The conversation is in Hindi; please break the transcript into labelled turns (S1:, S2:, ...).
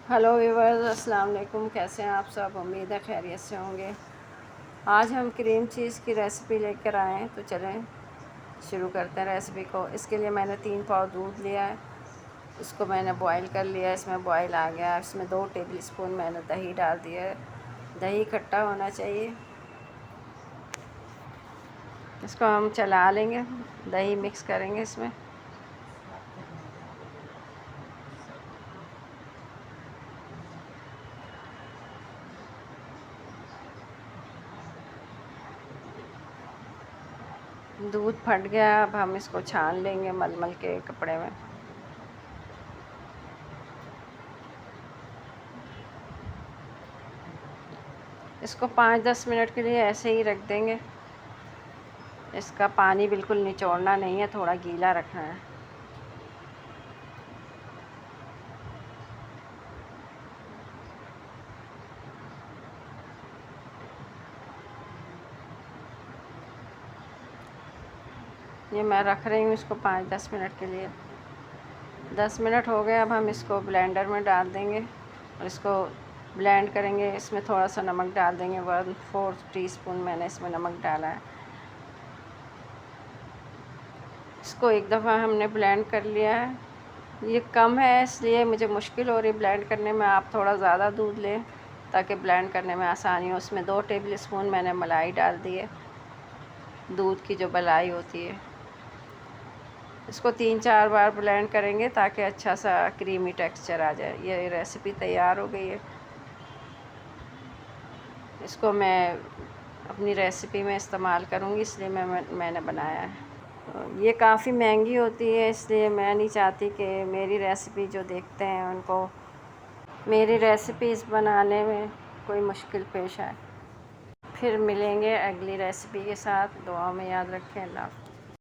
S1: हेलो व्यूवर्स, अस्सलाम वालेकुम। कैसे हैं आप सब? उम्मीद है खैरियत से होंगे। आज हम क्रीम चीज़ की रेसिपी लेकर आए हैं, तो चलें शुरू करते हैं रेसिपी को। इसके लिए मैंने 3 पाव दूध लिया है, इसको मैंने बॉईल कर लिया। इसमें बॉईल आ गया, इसमें 2 टेबल स्पून मैंने दही डाल दिया है। दही खट्टा होना चाहिए। इसको हम चला लेंगे, दही मिक्स करेंगे इसमें। दूध फट गया, अब हम इसको छान लेंगे मलमल के कपड़े में। इसको 5-10 मिनट के लिए ऐसे ही रख देंगे। इसका पानी बिल्कुल निचोड़ना नहीं है, थोड़ा गीला रखना है। ये मैं रख रही हूँ इसको 5-10 मिनट के लिए। 10 मिनट हो गए, अब हम इसको ब्लेंडर में डाल देंगे और इसको ब्लेंड करेंगे। इसमें थोड़ा सा नमक डाल देंगे, 1/4 टीस्पून मैंने इसमें नमक डाला है। इसको एक दफ़ा हमने ब्लेंड कर लिया है। ये कम है इसलिए मुझे मुश्किल हो रही ब्लेंड करने में। आप थोड़ा ज़्यादा दूध लें ताकि ब्लेंड करने में आसानी हो। उसमें 2 टेबल स्पून मैंने मलाई डाल दी है, दूध की जो मलाई होती है। इसको 3-4 बार ब्लेंड करेंगे ताकि अच्छा सा क्रीमी टेक्सचर आ जाए। ये रेसिपी तैयार हो गई है। इसको मैं अपनी रेसिपी में इस्तेमाल करूँगी, इसलिए मैंने बनाया है। तो ये काफ़ी महंगी होती है, इसलिए मैं नहीं चाहती कि मेरी रेसिपी जो देखते हैं उनको मेरी रेसिपीज़ बनाने में कोई मुश्किल पेश आए। फिर मिलेंगे अगली रेसिपी के साथ। दुआ में याद रखें। अल्लाह हाफ़िज़।